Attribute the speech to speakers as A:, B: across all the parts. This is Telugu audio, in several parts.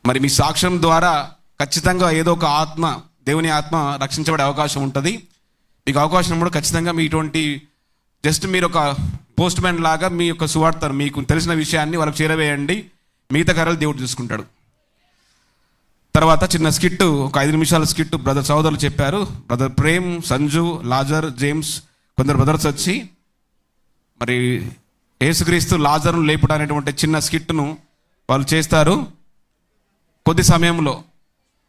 A: మరి మీ సాక్ష్యం ద్వారా ఖచ్చితంగా ఏదో ఒక ఆత్మ, దేవుని ఆత్మ రక్షించబడే అవకాశం ఉంటుంది. మీకు అవకాశం కూడా ఖచ్చితంగా మీ ఇటువంటి జస్ట్ మీరు ఒక పోస్ట్ మ్యాన్ లాగా మీ యొక్క సువార్త, మీకు తెలిసిన విషయాన్ని వాళ్ళకి చేరవేయండి. మిగతా కార్యాలు దేవుడు చూసుకుంటాడు. తర్వాత చిన్న స్కిట్, ఒక 5 నిమిషాల స్కిట్ బ్రదర్ సోదరులు చెప్పారు. బ్రదర్ ప్రేమ్, సంజు, లాజర్, జేమ్స్, కొందరు బ్రదర్స్ వచ్చి మరి యేసుక్రీస్తు లాజర్ను లేపుట అనేటువంటి చిన్న స్కిట్ను వాళ్ళు చేస్తారు. కొద్ది సమయంలో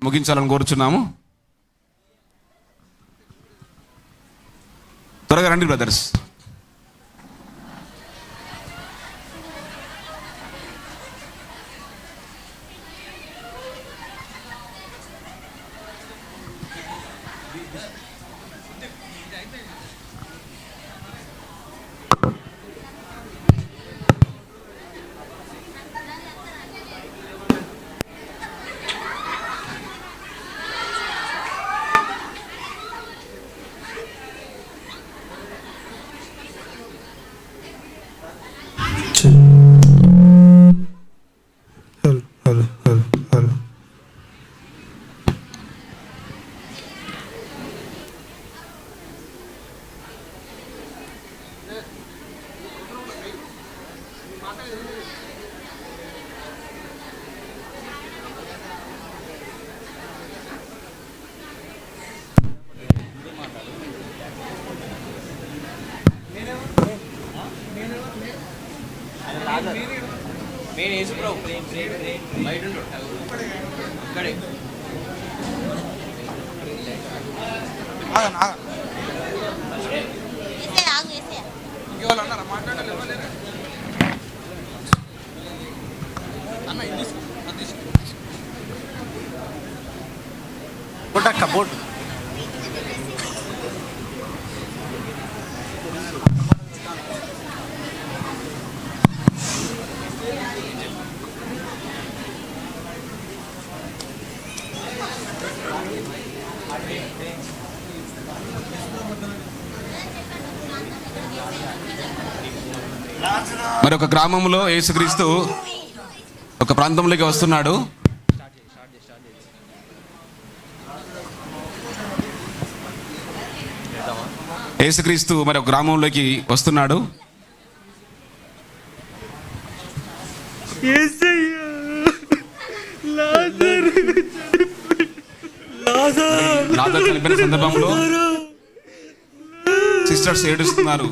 A: ముగించాలని కోరుచున్నాము. త్వరగా రండి బ్రదర్స్.
B: నేను యేసు ప్రభు బయట అక్కడే ఇంకెవాళ్ళు అన్నారా మాట్లాడాలి అన్న ఇది బోటక్క బోట్
A: మరి ఒక గ్రామంలో యేసుక్రీస్తు ఒక ప్రాంతంలోకి వస్తున్నాడు. యేసుక్రీస్తు మరి ఒక గ్రామంలోకి వస్తున్నాడు. లాజరు చనిపోయిన సందర్భంలో సిస్టర్స్ ఏడుస్తున్నారు.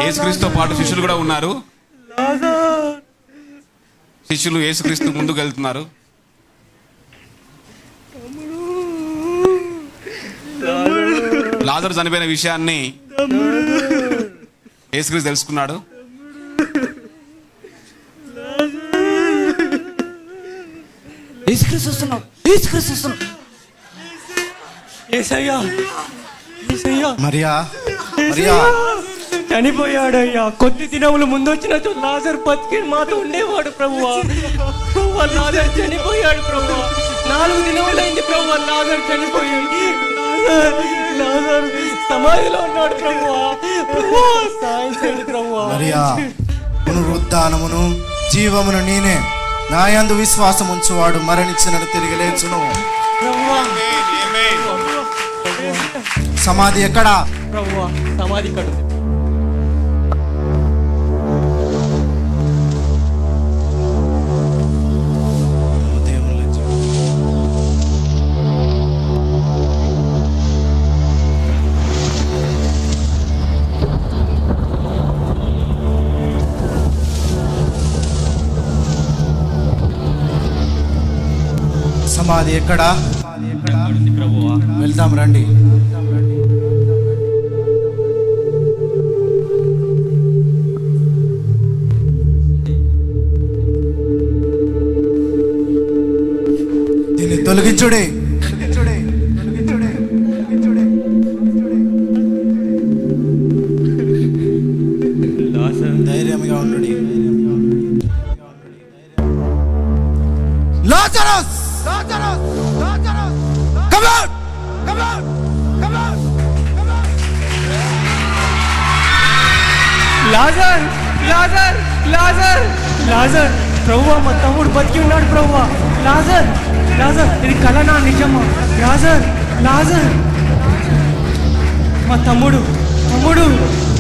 A: యేసుక్రీస్తుతో పాటు శిష్యులు కూడా ఉన్నారు. శిష్యులు యేసుక్రీస్తు ముందుకు వెళ్తున్నారు. లాజరు చనిపోయిన విషయాన్ని యేసుక్రీస్తు తెలుసుకున్నాడు.
C: మరియా
D: చనిపోయాడయ్యా. కొద్ది దినములు ముందు వచ్చిన లాజర్ బతికి మాతో ఉండేవాడు ప్రభువా. లాజర్ చనిపోయాడు ప్రభువా. 4 దినములైంది ప్రభువా లాజర్ చనిపోయాడు. లాజర్ సమాధిలో ఉన్నాడు ప్రభువా. సాయం చేయండి ప్రభువా.
C: మరియా, పునరుద్ధానమును జీవమును నేనే. నా యందు విశ్వాసం ఉంచువాడు మరణించినట్టు తిరిగి లేచును. సమాధి ఎక్కడా
D: ప్రభువా? సమాధి కడు.
C: సమాధి ఎక్కడా? వెళ్దాం రండి. దీన్ని తొలగించుడే. ధైర్యంగా ఉండు. Lazarus, come out, come out.
D: Lazar Lazar Lazar Lazar ప్రభువా మా తమ్ముడు బతికి ఉన్నాడు ప్రభువా. లాజర్ లాజర్ ఇది కలనా నిజమా? లాజర్ లాజర్ మా తమ్ముడు తమ్ముడు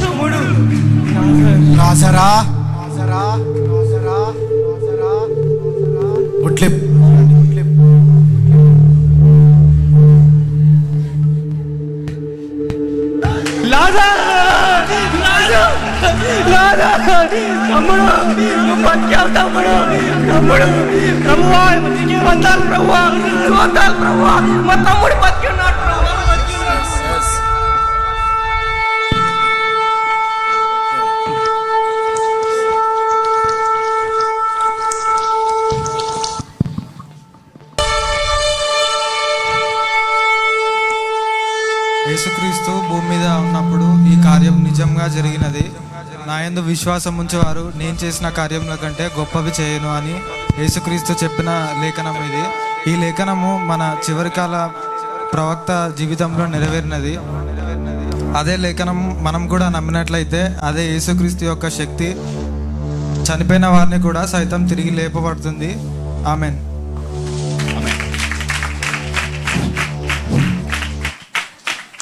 D: తమ్ముడు లాజర్
C: లాజరా లాజరా లాజరా లాజరా గుడ్లిప్
D: లాజర్ లాజర్ లాజర్ తమ్ముడు నువ్వు బతికావు తమ్ముడు. తమ్ముడు ప్రభువా నీకే వందనాలు ప్రభువా, వందనాలు ప్రభువా. మా తమ్ముడు బతికి ఉన్నాడు ప్రభువా, బతికి ఉన్నాడు.
E: యేసుక్రీస్తు భూమి మీద ఉన్నప్పుడు ఈ కార్యం నిజంగా జరిగినది. నా యందు విశ్వాసం ఉంచేవారు నేను చేసిన కార్యముల కంటే గొప్పవి చేయను అని యేసుక్రీస్తు చెప్పిన లేఖనం ఇది. ఈ లేఖనము మన చివరి కాల ప్రవక్త జీవితంలో నెరవేరినది. అదే లేఖనం మనం కూడా నమ్మినట్లయితే అదే యేసుక్రీస్తు యొక్క శక్తి చనిపోయిన వారిని కూడా సైతం తిరిగి లేపబడుతుంది. ఆమెన్.